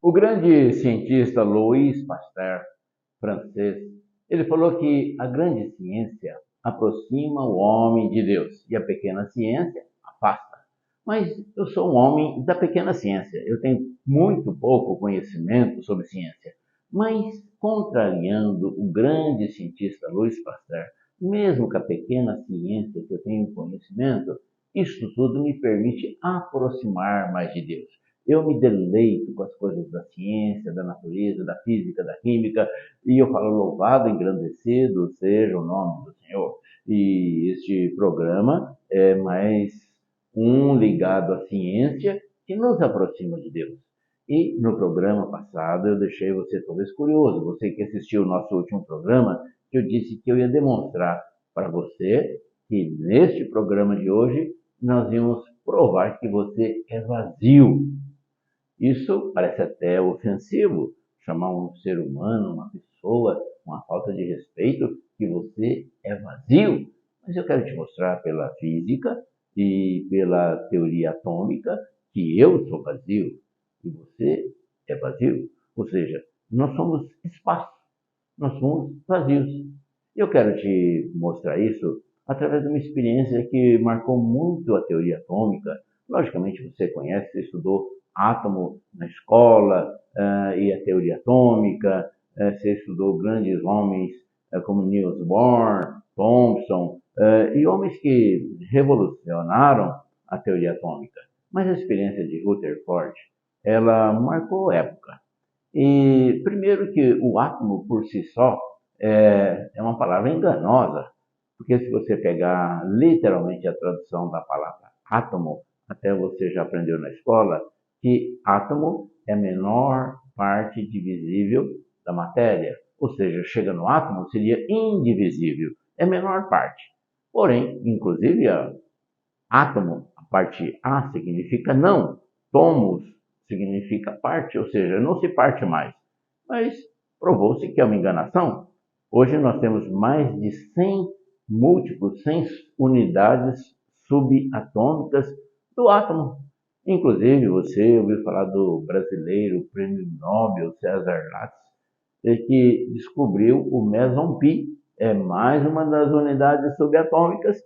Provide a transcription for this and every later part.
O grande cientista Louis Pasteur, francês, ele falou que a grande ciência aproxima o homem de Deus e a pequena ciência afasta. Mas eu sou um homem da pequena ciência, eu tenho muito pouco conhecimento sobre ciência. Mas, contrariando o grande cientista Louis Pasteur, mesmo com a pequena ciência que eu tenho conhecimento, isto tudo me permite aproximar mais de Deus. Eu me deleito com as coisas da ciência, da natureza, da física, da química, e eu falo, louvado, engrandecido seja o nome do Senhor. E este programa é mais um ligado à ciência que nos aproxima de Deus. E no programa passado eu deixei você talvez curioso, você que assistiu o nosso último programa, que eu disse que eu ia demonstrar para você que neste programa de hoje nós íamos provar que você é vazio. Isso parece até ofensivo, chamar um ser humano, uma pessoa, uma falta de respeito, que você é vazio. Mas eu quero te mostrar pela física e pela teoria atômica que eu sou vazio e você é vazio. Ou seja, nós somos espaço, nós somos vazios. Eu quero te mostrar isso através de uma experiência que marcou muito a teoria atômica. Logicamente você conhece, você estudou átomo na escola e a teoria atômica, você estudou grandes homens como Niels Bohr, Thomson e homens que revolucionaram a teoria atômica. Mas a experiência de Rutherford, ela marcou época. E primeiro que o átomo por si só é uma palavra enganosa, porque se você pegar literalmente a tradução da palavra átomo, até você já aprendeu na escola, que átomo é a menor parte divisível da matéria. Ou seja, chega no átomo, seria indivisível, é a menor parte. Porém, inclusive, átomo, a parte A significa não, tomos significa parte, ou seja, não se parte mais. Mas provou-se que é uma enganação. Hoje nós temos mais de 100 múltiplos, 100 unidades subatômicas do átomo. Inclusive, você ouviu falar do brasileiro prêmio Nobel César Lattes, que descobriu o meson pi, é mais uma das unidades subatômicas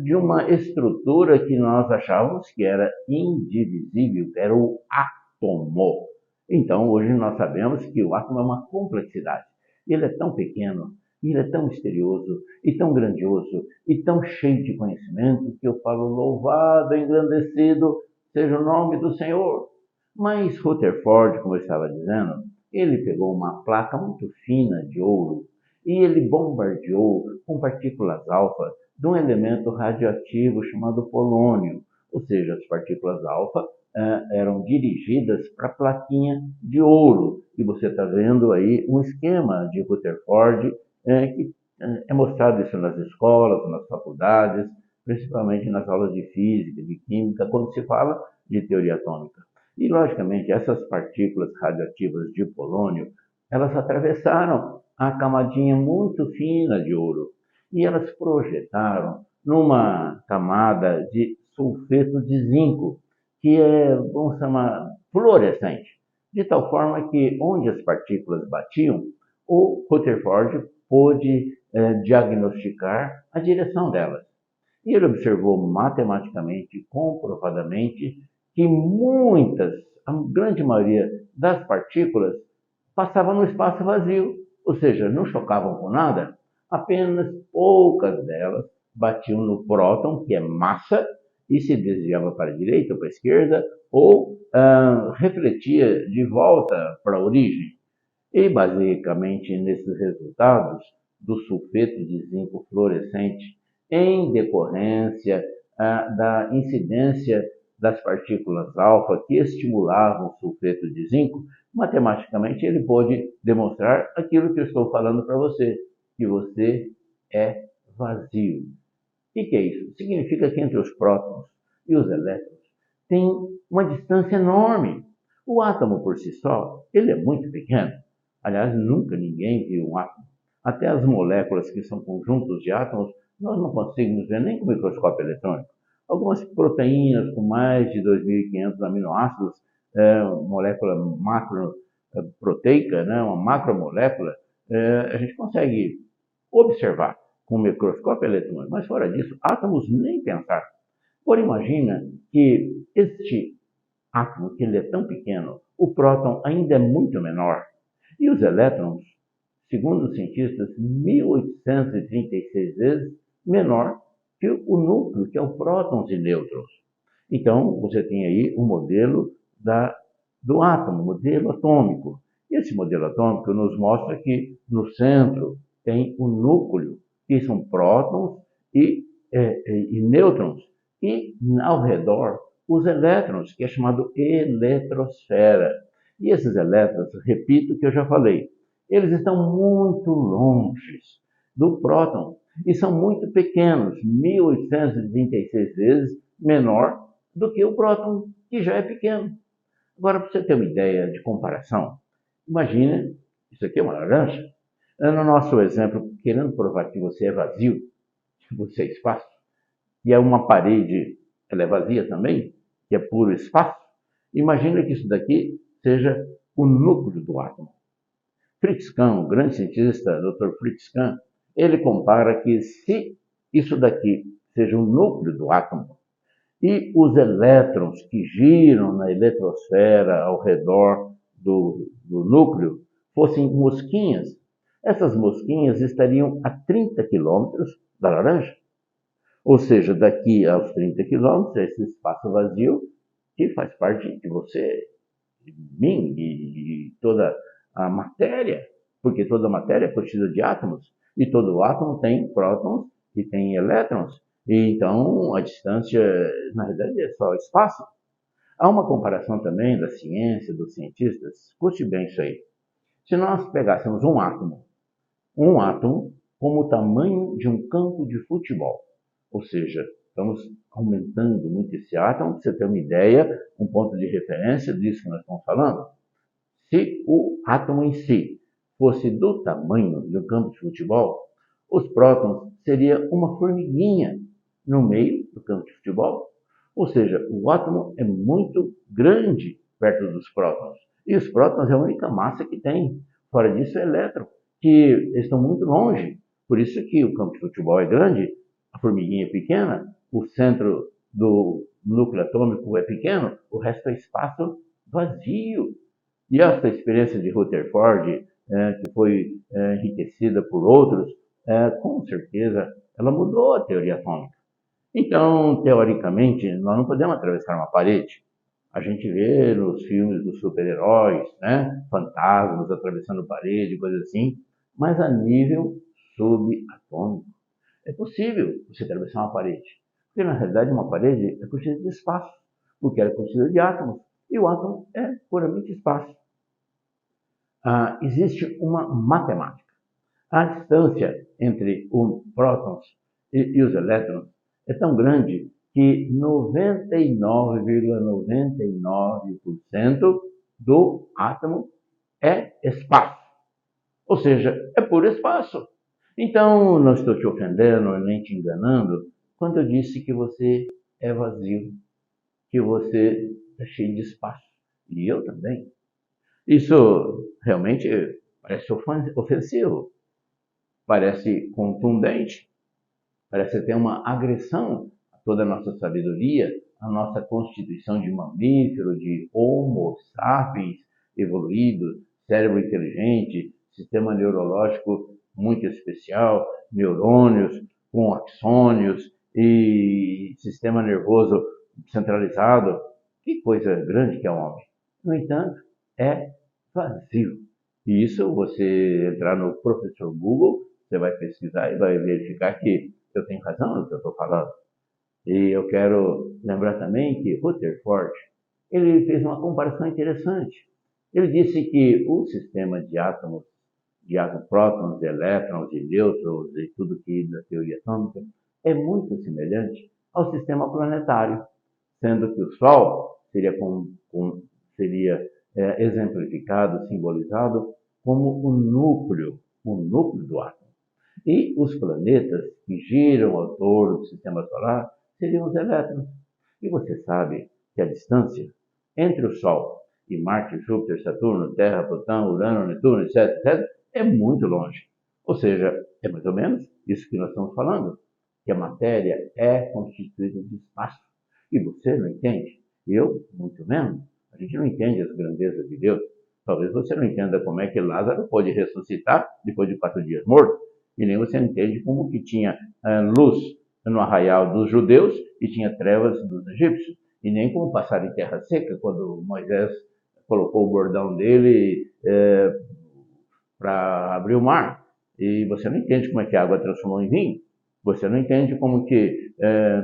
de uma estrutura que nós achávamos que era indivisível, que era o átomo. Então, hoje nós sabemos que o átomo é uma complexidade. Ele é tão pequeno, ele é tão misterioso, e tão grandioso, e tão cheio de conhecimento, que eu falo, louvado, engrandecido seja o nome do Senhor. Mas Rutherford, como eu estava dizendo, ele pegou uma placa muito fina de ouro e ele bombardeou com partículas alfa de um elemento radioativo chamado polônio. Ou seja, as partículas alfa eram dirigidas para a plaquinha de ouro. E você está vendo aí um esquema de Rutherford que é mostrado isso nas escolas, nas faculdades, principalmente nas aulas de física, de química, quando se fala de teoria atômica. E, logicamente, essas partículas radioativas de polônio, elas atravessaram a camadinha muito fina de ouro e elas projetaram numa camada de sulfeto de zinco, que é, vamos chamar, fluorescente, de tal forma que onde as partículas batiam, o Rutherford pôde diagnosticar a direção delas. E ele observou matematicamente, comprovadamente, que muitas, a grande maioria das partículas passavam no espaço vazio, ou seja, não chocavam com nada, apenas poucas delas batiam no próton, que é massa, e se desviava para a direita ou para a esquerda, ou refletia de volta para a origem. E, basicamente, nesses resultados do sulfeto de zinco fluorescente, em decorrência da incidência das partículas alfa que estimulavam o sulfeto de zinco, matematicamente ele pôde demonstrar aquilo que eu estou falando para você, que você é vazio. O que é isso? Significa que entre os prótons e os elétrons tem uma distância enorme. O átomo por si só, ele é muito pequeno. Aliás, nunca ninguém viu um átomo. Até as moléculas que são conjuntos de átomos, nós não conseguimos ver nem com o microscópio eletrônico. Algumas proteínas com mais de 2.500 aminoácidos molécula macroproteica, né, uma macromolécula, a gente consegue observar com o microscópio eletrônico, mas fora disso, átomos nem pensar. Agora imagina que este átomo, que ele é tão pequeno, o próton ainda é muito menor, e os elétrons, segundo os cientistas, 1836 vezes menor que o núcleo, que é o prótons e nêutrons. Então, você tem aí o modelo do átomo, modelo atômico. Esse modelo atômico nos mostra que no centro tem o núcleo, que são prótons e nêutrons, e ao redor os elétrons, que é chamado eletrosfera. E esses elétrons, repito o que eu já falei, eles estão muito longe do próton e são muito pequenos, 1836 vezes menor do que o próton, que já é pequeno. Agora, para você ter uma ideia de comparação, imagine, isso aqui é uma laranja. No nosso exemplo, querendo provar que você é vazio, que você é espaço, e é uma parede, ela é vazia também, que é puro espaço, imagine que isso daqui seja o núcleo do átomo. Fritz Kahn, o grande cientista, Dr. Fritz Kahn, ele compara que se isso daqui seja o núcleo do átomo, e os elétrons que giram na eletrosfera ao redor do núcleo fossem mosquinhas, essas mosquinhas estariam a 30 quilômetros da laranja. Ou seja, daqui aos 30 quilômetros, esse espaço vazio que faz parte de você, de mim e toda a matéria, porque toda a matéria é constituída de átomos, e todo átomo tem prótons e tem elétrons. E então, a distância, na realidade, é só espaço. Há uma comparação também da ciência, dos cientistas. Escute bem isso aí. Se nós pegássemos um átomo como o tamanho de um campo de futebol, ou seja, estamos aumentando muito esse átomo, para você ter uma ideia, um ponto de referência disso que nós estamos falando. Se o átomo em si fosse do tamanho de um campo de futebol, os prótons seriam uma formiguinha no meio do campo de futebol. Ou seja, o átomo é muito grande perto dos prótons. E os prótons é a única massa que tem. Fora disso, é elétron, que estão muito longe. Por isso que o campo de futebol é grande, a formiguinha é pequena, o centro do núcleo atômico é pequeno, o resto é espaço vazio. E essa experiência de Rutherford, que foi enriquecida por outros, com certeza ela mudou a teoria atômica. Então, teoricamente, nós não podemos atravessar uma parede. A gente vê nos filmes dos super-heróis, né, fantasmas atravessando parede, coisas assim, mas a nível subatômico. É possível você atravessar uma parede, porque na realidade uma parede é constituída de espaço, porque ela é constituída de átomos, e o átomo é puramente espaço. Existe uma matemática. A distância entre os prótons e os elétrons é tão grande que 99,99% do átomo é espaço. Ou seja, é puro espaço. Então, não estou te ofendendo nem te enganando quando eu disse que você é vazio, que você é cheio de espaço. E eu também. Isso realmente parece ofensivo, parece contundente, parece ter uma agressão a toda a nossa sabedoria, a nossa constituição de mamífero, de Homo sapiens evoluído, cérebro inteligente, sistema neurológico muito especial, neurônios com axônios e sistema nervoso centralizado. Que coisa grande que é o homem. No entanto, é vazio. E isso, você entrar no professor Google, você vai pesquisar e vai verificar que eu tenho razão no que eu estou falando. E eu quero lembrar também que Rutherford, ele fez uma comparação interessante. Ele disse que o sistema de átomos, prótons, elétrons e nêutrons e tudo que da teoria atômica é muito semelhante ao sistema planetário, sendo que o Sol seria exemplificado, simbolizado como o núcleo do átomo. E os planetas que giram ao torno do sistema solar seriam os elétrons. E você sabe que a distância entre o Sol que Marte, Júpiter, Saturno, Terra, Plutão, Urano, Netuno, etc, etc, é muito longe. Ou seja, é mais ou menos isso que nós estamos falando, que a matéria é constituída de espaço. E você não entende, eu muito menos. A gente não entende as grandezas de Deus. Talvez você não entenda como é que Lázaro pôde ressuscitar depois de 4 dias morto, e nem você entende como que tinha luz no arraial dos judeus e tinha trevas dos egípcios, e nem como passar em terra seca, quando Moisés colocou o bordão dele para abrir o mar. E você não entende como é que a água transformou em vinho. Você não entende como que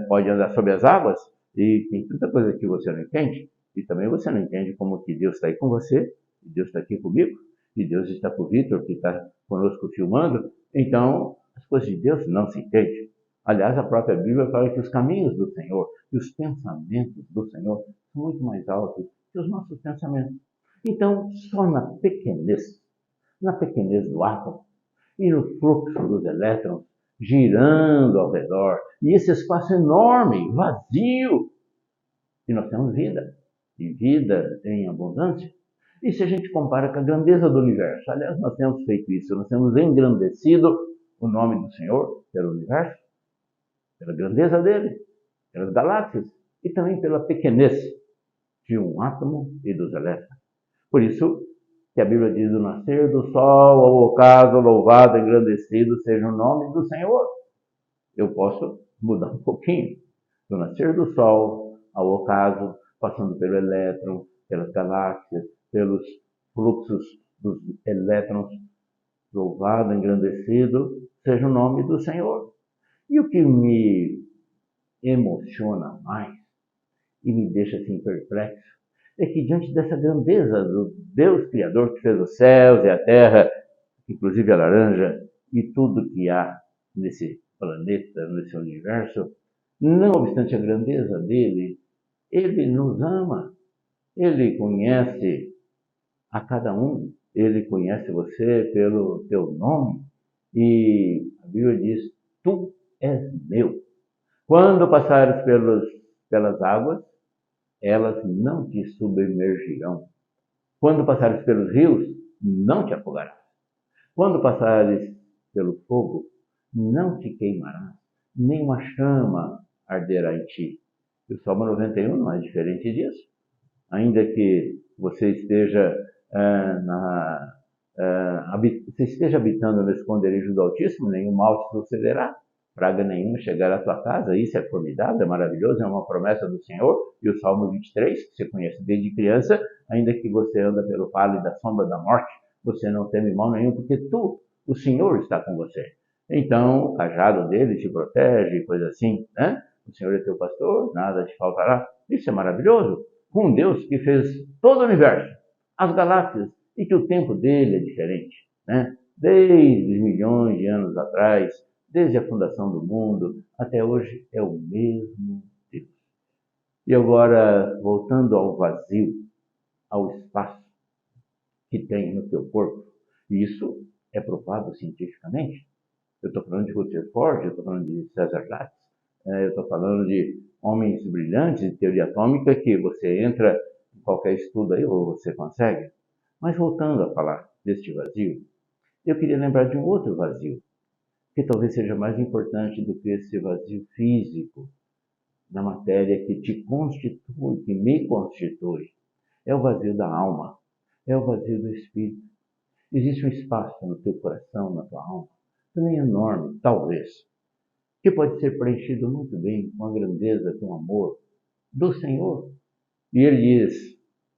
pode andar sobre as águas. E tem tanta coisa que você não entende. E também você não entende como que Deus está aí com você. E Deus está aqui comigo. E Deus está com o Vitor, que está conosco filmando. Então, as coisas de Deus não se entendem. Aliás, a própria Bíblia fala que os caminhos do Senhor e os pensamentos do Senhor são muito mais altos que os nossos pensamentos. Então, só na pequenez do átomo e no fluxo dos elétrons girando ao redor, e esse espaço enorme, vazio, e nós temos vida, e vida em abundância. E se a gente compara com a grandeza do universo, aliás, nós temos feito isso, nós temos engrandecido o nome do Senhor pelo universo, pela grandeza dele, pelas galáxias, e também pela pequenez de um átomo e dos elétrons. Por isso, que a Bíblia diz: do nascer do sol ao ocaso, louvado, engrandecido seja o nome do Senhor. Eu posso mudar um pouquinho. Do nascer do sol ao ocaso, passando pelo elétron, pelas galáxias, pelos fluxos dos elétrons, louvado, engrandecido seja o nome do Senhor. E o que me emociona mais e me deixa assim perplexo é que diante dessa grandeza do Deus Criador que fez os céus e a terra, inclusive a laranja, e tudo que há nesse planeta, nesse universo, não obstante a grandeza dele, ele nos ama, ele conhece a cada um, ele conhece você pelo teu nome, e a Bíblia diz: tu és meu. Quando passares pelas águas, elas não te submergirão. Quando passares pelos rios, não te afogarás. Quando passares pelo fogo, não te queimarás, nem uma chama arderá em ti. E o Salmo 91 não é diferente disso. Ainda que você esteja, você esteja habitando no esconderijo do Altíssimo, nenhum mal te sucederá, praga nenhuma chegará à tua casa. Isso é formidável, é maravilhoso, é uma promessa do Senhor. E o Salmo 23, que você conhece desde criança: ainda que você anda pelo vale da sombra da morte, você não teme mal nenhum, porque o Senhor está com você. Então, o cajado dele te protege, coisa assim, né? O Senhor é teu pastor, nada te faltará. Isso é maravilhoso. Com um Deus que fez todo o universo, as galáxias, e que o tempo dele é diferente, né? Desde milhões de anos atrás, desde a fundação do mundo, até hoje é o mesmo Deus. E agora, voltando ao vazio, ao espaço que tem no teu corpo, e isso é provado cientificamente. Eu estou falando de Rutherford, eu estou falando de César Lattice, eu estou falando de homens brilhantes de teoria atômica que você entra em qualquer estudo aí, ou você consegue. Mas voltando a falar deste vazio, eu queria lembrar de um outro vazio, que talvez seja mais importante do que esse vazio físico na matéria que te constitui, que me constitui. É o vazio da alma, é o vazio do espírito. Existe um espaço no teu coração, na tua alma, também enorme, talvez, que pode ser preenchido muito bem com a grandeza, com o amor do Senhor. E ele diz: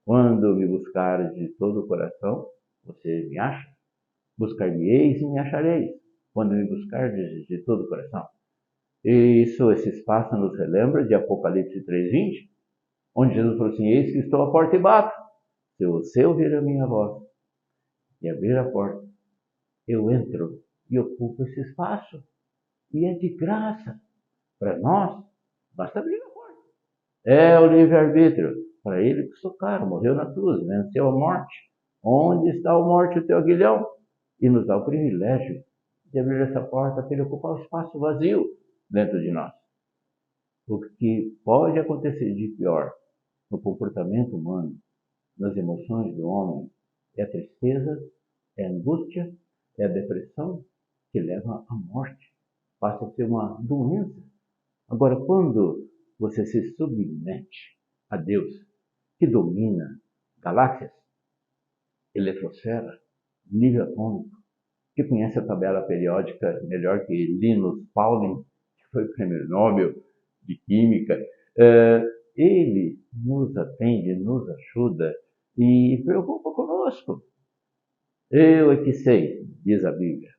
quando me buscares de todo o coração, você me acha. Buscar-me-eis e me achareis, quando me buscardes de todo o coração. E isso, esse espaço nos relembra de Apocalipse 3:20, onde Jesus falou assim: eis que estou à porta e bato. Se você ouvir a minha voz e abrir a porta, eu entro e ocupo esse espaço. E é de graça para nós, basta abrir a porta. É o livre-arbítrio. Para ele custou caro, morreu na cruz, venceu a morte. Onde está a morte, o teu aguilhão? E nos dá o privilégio de abrir essa porta para ele ocupar o espaço vazio dentro de nós. O que pode acontecer de pior no comportamento humano nas emoções do homem é a tristeza, é a angústia, é a depressão que leva à morte. Passa a ser uma doença. Agora, quando você se submete a Deus, que domina galáxias, eletrosfera, nível atômico, que conhece a tabela periódica melhor que Linus Pauling, que foi o prêmio Nobel de Química, ele nos atende, nos ajuda e preocupa conosco. Eu é que sei, diz a Bíblia.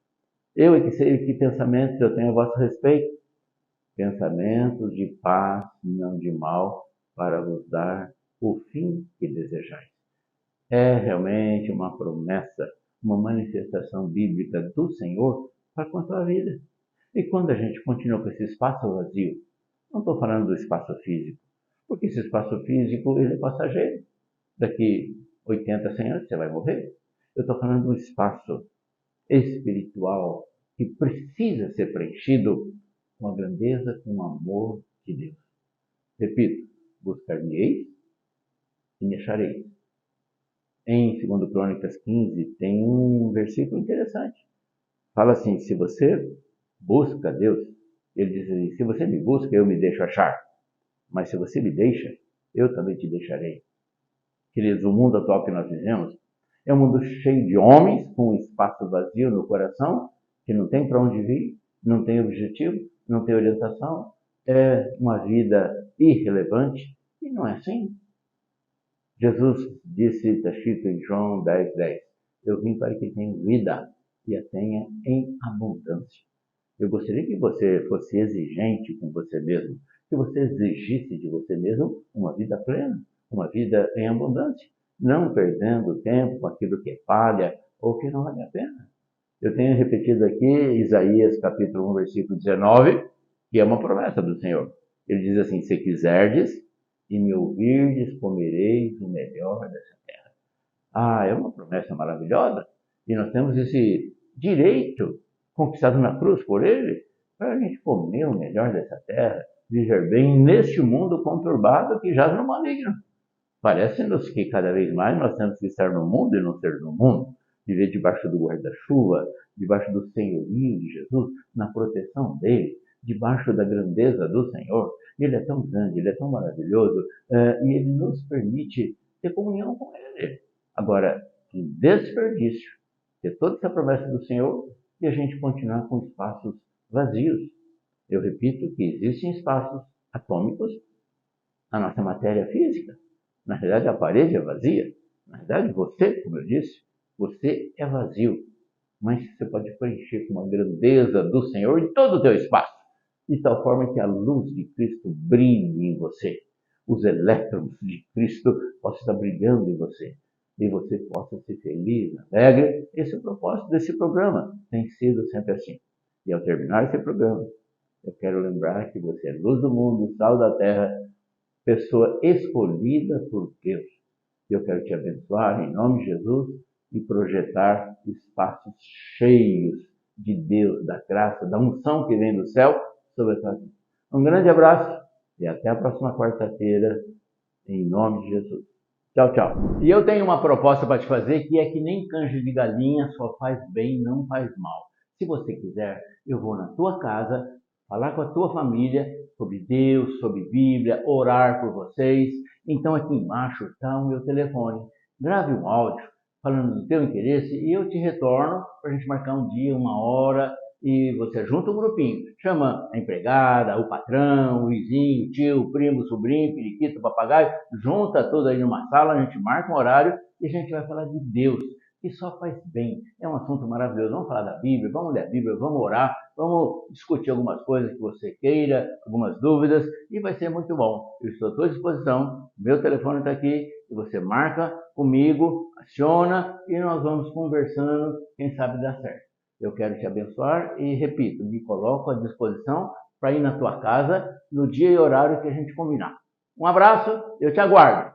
Eu é que sei que pensamentos eu tenho a vosso respeito. Pensamentos de paz, não de mal, para vos dar o fim que desejais. É realmente uma promessa, uma manifestação bíblica do Senhor para com a tua vida. E quando a gente continua com esse espaço vazio, não estou falando do espaço físico, porque esse espaço físico ele é passageiro. Daqui 80, 100 anos você vai morrer. Eu estou falando do espaço espiritual que precisa ser preenchido com a grandeza, com o amor de Deus. Repito, buscar-me-eis e me achareis. Em 2 Crônicas 15 tem um versículo interessante. Fala assim, se você busca Deus, ele diz assim, se você me busca, eu me deixo achar. Mas se você me deixa, eu também te deixarei. Queridos, o mundo atual que nós vivemos é um mundo cheio de homens com um espaço vazio no coração, que não tem para onde vir, não tem objetivo, não tem orientação, é uma vida irrelevante, e não é assim. Jesus disse, está escrito em João 10:10, eu vim para que tenham vida e a tenha em abundância. Eu gostaria que você fosse exigente com você mesmo, que você exigisse de você mesmo uma vida plena, uma vida em abundância, não perdendo tempo com aquilo que é palha ou que não vale a pena. Eu tenho repetido aqui Isaías capítulo 1, versículo 19, que é uma promessa do Senhor. Ele diz assim, se quiserdes e me ouvirdes, comereis o melhor dessa terra. É uma promessa maravilhosa e nós temos esse direito conquistado na cruz por ele, para a gente comer o melhor dessa terra, viver bem neste mundo conturbado que jaz no maligno. Parece-nos que cada vez mais nós temos que estar no mundo e não ser no mundo, viver debaixo do guarda-chuva, debaixo do senhorio de Jesus, na proteção dele, debaixo da grandeza do Senhor. Ele é tão grande, ele é tão maravilhoso, e ele nos permite ter comunhão com ele. Agora, um desperdício ter toda essa promessa do Senhor e a gente continuar com espaços vazios. Eu repito que existem espaços atômicos na nossa matéria física. Na realidade, a parede é vazia. Na realidade, você, como eu disse, você é vazio. Mas você pode preencher com a grandeza do Senhor em todo o teu espaço, de tal forma que a luz de Cristo brilhe em você. Os elétrons de Cristo possam estar brilhando em você. E você possa ser feliz, alegre. Esse é o propósito desse programa. Tem sido sempre assim. E ao terminar esse programa, eu quero lembrar que você é luz do mundo, sal da terra, pessoa escolhida por Deus. Eu quero te abençoar em nome de Jesus e projetar espaços cheios de Deus, da graça, da unção que vem do céu sobre a tua vida. Um grande abraço e até a próxima quarta-feira, em nome de Jesus. Tchau, tchau. E eu tenho uma proposta para te fazer que é que nem canja de galinha, só faz bem, não faz mal. Se você quiser, eu vou na tua casa, falar com a tua família sobre Deus, sobre Bíblia, orar por vocês. Então aqui embaixo está o meu telefone. Grave um áudio falando do teu interesse e eu te retorno para a gente marcar um dia, uma hora e você junta um grupinho. Chama a empregada, o patrão, o vizinho, o tio, o primo, o sobrinho, periquito, o papagaio, junta tudo aí numa sala, a gente marca um horário e a gente vai falar de Deus, que só faz bem. É um assunto maravilhoso. Vamos falar da Bíblia, vamos ler a Bíblia, vamos orar, vamos discutir algumas coisas que você queira, algumas dúvidas, e vai ser muito bom. Eu estou à tua disposição, meu telefone está aqui, e você marca comigo, aciona, e nós vamos conversando, quem sabe dá certo. Eu quero te abençoar e, repito, me coloco à disposição para ir na tua casa no dia e horário que a gente combinar. Um abraço, eu te aguardo.